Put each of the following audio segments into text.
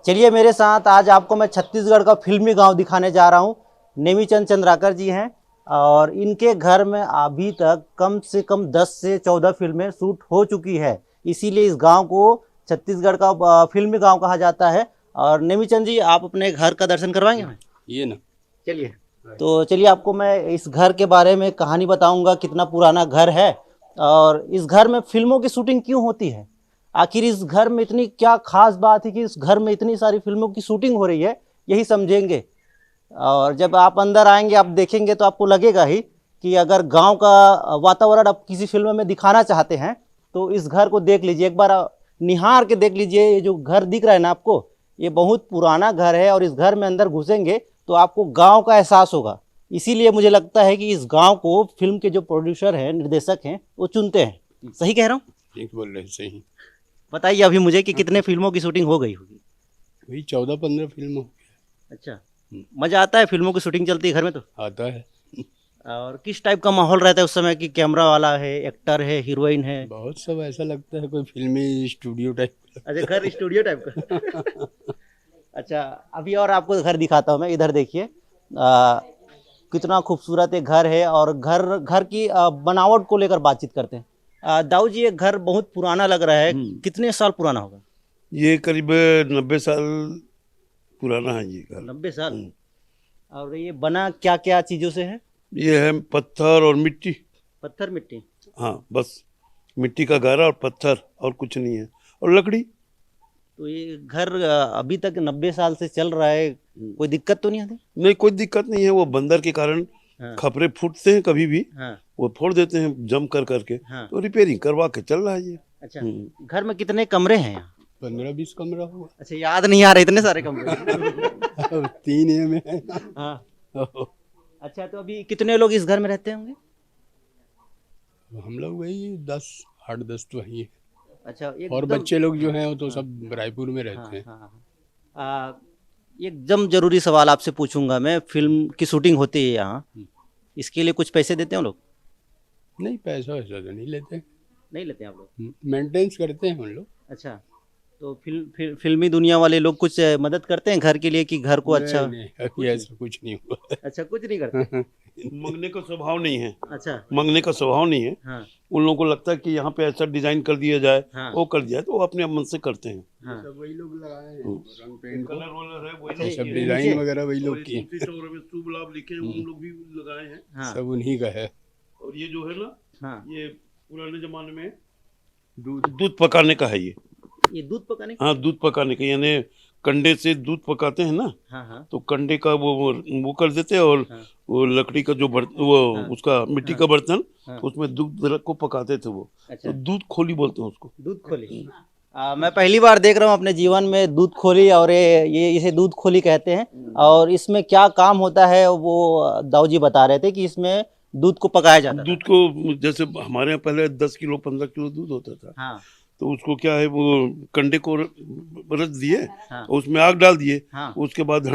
चलिए मेरे साथ आज आपको मैं छत्तीसगढ़ का फिल्मी गांव दिखाने जा रहा हूं। नेमीचंद चंद्राकर जी हैं और इनके घर में अभी तक कम से कम 10 से 14 फिल्में शूट हो चुकी है। इसीलिए इस गांव को छत्तीसगढ़ का फिल्मी गांव कहा जाता है। और नेमीचंद जी, आप अपने घर का दर्शन करवाएंगे हमें? ये ना चलिए, तो चलिए आपको मैं इस घर के बारे में कहानी बताऊंगा, कितना पुराना घर है और इस घर में फिल्मों की शूटिंग क्यों होती है। आखिर इस घर में इतनी क्या खास बात है कि इस घर में इतनी सारी फिल्मों की शूटिंग हो रही है, यही समझेंगे। और जब आप अंदर आएंगे, आप देखेंगे तो आपको लगेगा ही कि अगर गांव का वातावरण आप किसी फिल्म में दिखाना चाहते हैं तो इस घर को देख लीजिए, एक बार निहार के देख लीजिए। ये जो घर दिख रहा है ना आपको, ये बहुत पुराना घर है और इस घर में अंदर घुसेंगे तो आपको गांव का एहसास होगा। इसीलिए मुझे लगता है कि इस गांव को फिल्म के जो प्रोड्यूसर हैं, निर्देशक हैं, वो चुनते हैं। सही कह रहा हूँ? ठीक बोल रहे हैं, सही। बताइए अभी मुझे कि कितने फिल्मों की शूटिंग हो गई होगी? वही 14-15 फिल्म हो गया। अच्छा, मजा आता है फिल्मों की शूटिंग चलती है घर में तो? आता है। और किस टाइप का माहौल रहता है उस समय, कि कैमरा वाला है, एक्टर है, हीरोइन है? बहुत सब ऐसा लगता है कोई फिल्मी स्टूडियो टाइप। अच्छा, घर स्टूडियो टाइप का। अच्छा, अभी और आपको घर दिखाता हूँ मैं। इधर देखिए, कितना खूबसूरत एक घर है। और घर की बनावट को लेकर बातचीत करते हैं। दाऊ जी, ये घर बहुत पुराना लग रहा है, कितने साल पुराना होगा? ये करीब 90 साल पुराना है ये घर। 90 साल। और ये बना क्या क्या चीज़ों से है? ये है पत्थर और मिट्टी। पत्थर मिट्टी? हाँ, बस मिट्टी का घर और पत्थर, और कुछ नहीं है, और लकड़ी। तो ये घर अभी तक 90 साल से चल रहा है, कोई दिक्कत तो नहीं आती? नहीं, कोई दिक्कत नहीं है। वो बंदर के कारण हाँ। खपरे फूटते हैं कभी भी, हाँ। वो फोड़ देते हैं जम कर करके। हाँ। तो रिपेयरिंग करवा के चल रहा है ये। अच्छा, घर में कितने कमरे हैं यहाँ? 15-20 कमरा हुआ। अच्छा, याद नहीं आ रहे इतने सारे कमरे। 3 ये में है। हाँ। अच्छा, तो अभी कितने लोग इस घर में रहते होंगे? हम लोग वही 8-10 तो वही है। अच्छा, और एकदम बच्चे लोग जो हैं वो तो सब रायपुर में रहते हैं। हाँ। एकदम जरूरी सवाल आपसे पूछूंगा मैं। फिल्म की शूटिंग होती है यहाँ, इसके लिए कुछ पैसे देते हैं लोग? नहीं, पैसा वैसा तो नहीं लेते। नहीं लेते हैं आप लोग? मेंटेनेंस करते हैं हम लोग। अच्छा, तो फिल्मी दुनिया वाले लोग कुछ मदद करते हैं घर के लिए कि घर को अच्छा? नहीं, अभी ऐसा कुछ नहीं हुआ। अच्छा, कुछ नहीं करते? मंगने का स्वभाव नहीं है। अच्छा। मंगने का स्वभाव नहीं है। हाँ। उन लोगों को लगता है कि यहाँ पे ऐसा डिजाइन कर दिया जाए, हाँ। वो कर दिया जाए, तो वो अपने मन से करते हैं। हाँ। सब वही लोग लगाए हैं, रंग पेंट को। कलर वलर है वही अच्छा, लोग सब किए हैं। डिजाइन वगैरह वही लोग किए। में शुभ लाभ लिखे हैं, उन लोग भी लगाए हैं। हाँ। सब उन्हीं का है। और ये जो है ना, हाँ। ये पुराने जमाने में दूध पकाने का है ये दूध पकाने? हाँ, दूध पकाने का, यानी कंडे से दूध पकाते हैं ना। हाँ। हाँ। तो कंडे का वो कर देते हैं, और हाँ। वो लकड़ी का जो बर्तन, वो हाँ। उसका मिट्टी का बर्तन, हाँ। तो उसमें दूध रख को पकाते थे वो। अच्छा। तो दूध खोली बोलते हैं उसको। दूध खोली? मैं पहली बार देख रहा हूँ अपने जीवन में दूध खोली, और ये इसे दूध खोली कहते हैं। और इसमें क्या काम होता है वो दाऊ जी बता रहे थे कि इसमें दूध को पकाया जाता दूध को, जैसे हमारे यहाँ पहले 10 किलो 15 किलो दूध होता था। हाँ। तो उसको क्या है, वो कंडे को रख दिए, हाँ। और उसमें आग डाल दिए। हाँ। उसके बाद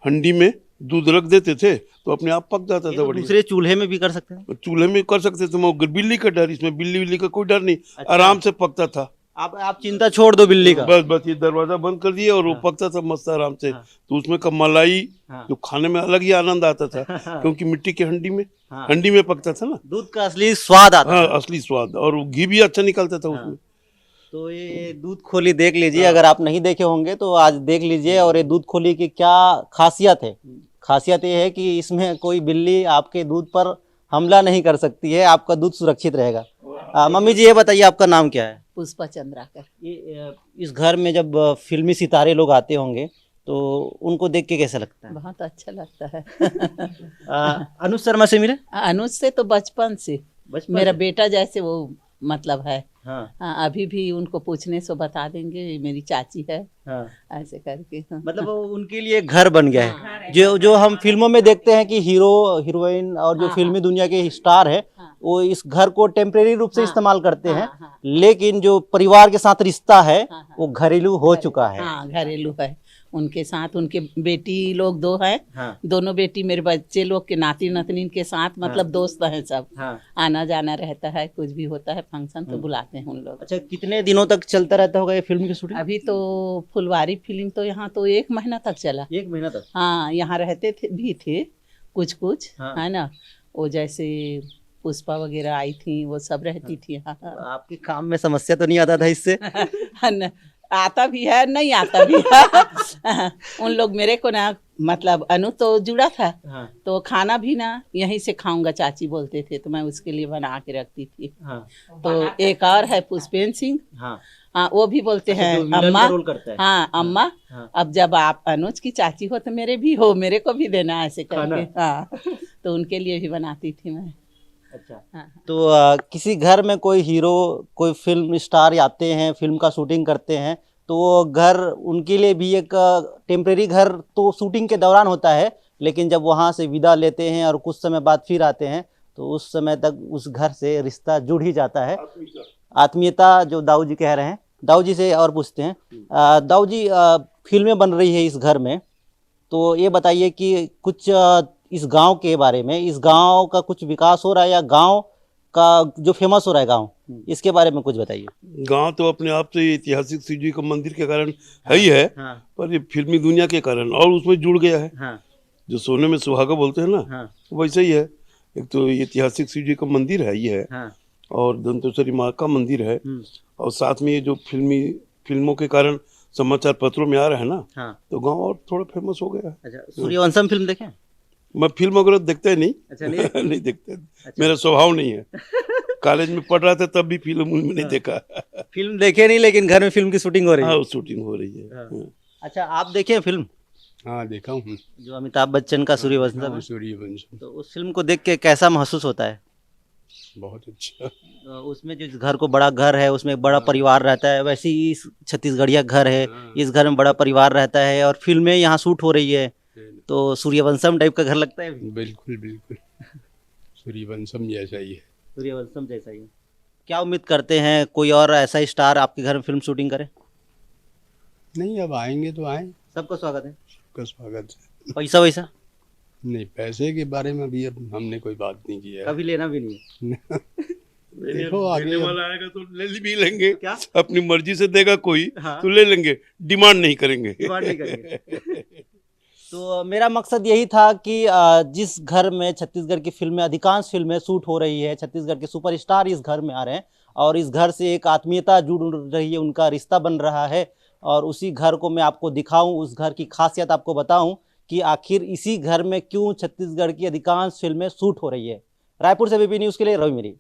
हंडी में दूध रख देते थे, तो अपने आप पक जाता था। तो बढ़िया। दूसरे चूल्हे में भी कर सकते हैं? चूल्हे में कर सकते थे, मगर बिल्ली का डर, इसमें बिल्ली का कोई डर नहीं। अच्छा। आराम से पकता था। आप चिंता छोड़ दो बिल्ली का। बस ये दरवाजा बंद कर दिया और वो पकता था मस्त आराम से। तो उसमें का मलाई, जो खाने में अलग ही आनंद आता था, क्योंकि मिट्टी की हंडी में पकता था ना। दूध का असली स्वाद आता हाँ, था। असली स्वाद, और वो घी भी अच्छा निकलता था उसमें। तो ये दूध खोली देख लीजिए, अगर आप नहीं देखे होंगे तो आज देख लीजिए। और ये दूध खोली की क्या खासियत है? खासियत ये है कि इसमें कोई बिल्ली आपके दूध पर हमला नहीं कर सकती है, आपका दूध सुरक्षित रहेगा। मम्मी जी, ये बताइए आपका नाम क्या है? पुष्पा चंद्राकर। ये इस घर में जब फिल्मी सितारे लोग आते होंगे तो उनको देख के कैसा लगता है? बहुत अच्छा लगता है। अनुज शर्मा से मिले? अनुज से तो बचपन से मेरा बेटा जैसे वो मतलब है। हाँ। हाँ, अभी भी उनको पूछने से बता देंगे मेरी चाची है। हाँ। ऐसे करके। हाँ। मतलब वो उनके लिए घर बन गया है। जो हम फिल्मों में देखते हैं कि हीरो हीरोइन और जो फिल्मी दुनिया के स्टार है, वो इस घर को टेम्परेरी रूप से हाँ, इस्तेमाल करते हैं, हाँ, हाँ, लेकिन जो परिवार के साथ रिश्ता है हाँ, हाँ, वो घरेलू हो चुका है। हाँ घरेलू है। उनके साथ उनके बेटी लोग 2 हैं, हाँ, दोनों बेटी मेरे बच्चे लोग के नाती नतनी के साथ मतलब दोस्त हैं सब। हाँ। आना जाना रहता है, कुछ भी होता है फंक्शन तो बुलाते हैं उन लोग। अच्छा, कितने दिनों तक चलता रहता होगा ये फिल्म की शूटिंग? अभी तो फुलवारी फिल्म तो यहाँ तो 1 महीना तक चला। 1 महीना तक? हाँ यहाँ रहते थे भी थे कुछ हाँ। है ना, वो जैसे पुष्पा वगैरह आई थी वो सब रहती थी यहाँ। आपके काम में समस्या तो नहीं आता था इससे? न- आता भी है, नहीं आता भी है। उन लोग मेरे को ना मतलब अनु तो जुड़ा था, हाँ, तो खाना भी ना यहीं से खाऊंगा चाची बोलते थे, तो मैं उसके लिए बना के रखती थी। हाँ, तो एक और है पुष्पेन सिंह, हाँ। हाँ वो भी बोलते अच्छा, हैं जो विलन अम्मा। का रोल करता है। हाँ अम्मा, हाँ। अब जब आप अनुज की चाची हो तो मेरे भी हो, मेरे को भी देना ऐसे करके। खाना। हाँ तो उनके लिए भी बनाती थी मैं। अच्छा, हाँ तो किसी घर में कोई हीरो, कोई फिल्म स्टार आते हैं, फिल्म का शूटिंग करते हैं, तो वो घर उनके लिए भी एक टेम्परेरी घर तो शूटिंग के दौरान होता है, लेकिन जब वहाँ से विदा लेते हैं और कुछ समय बाद फिर आते हैं तो उस समय तक उस घर से रिश्ता जुड़ ही जाता है। आत्मीयता जो दाऊ जी कह रहे हैं, दाऊ जी से और पूछते हैं। दाऊ जी, फिल्में बन रही है इस घर में, तो ये बताइए कि कुछ इस गांव के बारे में, इस गांव का कुछ विकास हो रहा है या गांव का जो फेमस हो रहा है गांव, इसके बारे में कुछ बताइए। गांव तो अपने आप से ऐतिहासिक शिव जी का मंदिर के कारण है ही है, हाँ, पर ये फिल्मी दुनिया के कारण और उसमें जुड़ गया है। हाँ, जो सोने में सुहागा बोलते हैं ना, हाँ, वैसे ही है। एक तो ऐतिहासिक शिव जी का मंदिर है ये है, हाँ, और दंतेश्वरी माँ का मंदिर है, हम्म, और साथ में ये जो फिल्मों के कारण समाचार पत्रों में आ रहा है ना, हाँ। तो गांव और थोड़ा फेमस हो गया है। अच्छा, सूर्यवंशम फिल्म देखें? मैं फिल्म वगैरह देखता ही नहीं। अच्छा, नहीं? नहीं देखते, मेरा स्वभाव नहीं है। कॉलेज में पढ़ रहा था तब भी फिल्म उनमें नहीं देखा। फिल्म देखे नहीं, लेकिन घर में फिल्म की शूटिंग हो रही है। हाँ, शूटिंग हो रही है। हाँ। हाँ। अच्छा, आप देखे फिल्म हाँ देखा हूँ। जो अमिताभ बच्चन का सूर्यवंशम है? सूर्यवंशम तो उस फिल्म को देख के कैसा महसूस होता है? बहुत अच्छा। उसमें जो इस घर को, बड़ा घर है, उसमें एक बड़ा परिवार रहता है, वैसे ही इस छत्तीसगढ़िया घर है, इस घर में बड़ा परिवार रहता है और फिल्में यहाँ शूट हो रही है, तो सूर्यवंशम टाइप का घर लगता है। बिल्कुल बिल्कुल सूर्यवंशम जैसा ही है। सूर्यवंशम जैसा ही। क्या उम्मीद करते हैं कोई और ऐसा स्टार आपके घर में फिल्म शूटिंग करे? नहीं, अब आएंगे तो आए, सबका स्वागत है। सबका स्वागत है। पैसा वैसा नहीं, पैसे के बारे में अभी अब हमने कोई बात नहीं की है। कभी लेना भी नहीं है। देखो आगे देने वाला आएगा तो ले भी लेंगे। क्या? अपनी मर्जी से देगा कोई, हाँ। तो ले लेंगे, डिमांड नहीं करेंगे। डिमांड नहीं करेंगे। तो मेरा मकसद यही था कि जिस घर में छत्तीसगढ़ की फिल्में, अधिकांश फिल्में शूट हो रही है, छत्तीसगढ़ के सुपरस्टार इस घर में आ रहे हैं और इस घर से एक आत्मीयता जुड़ रही है, उनका रिश्ता बन रहा है, और उसी घर को मैं आपको दिखाऊं, उस घर की खासियत आपको बताऊं कि आखिर इसी घर में क्यों छत्तीसगढ़ की अधिकांश फिल्में शूट हो रही है। रायपुर से बीपी न्यूज़ के लिए रवि मेरी।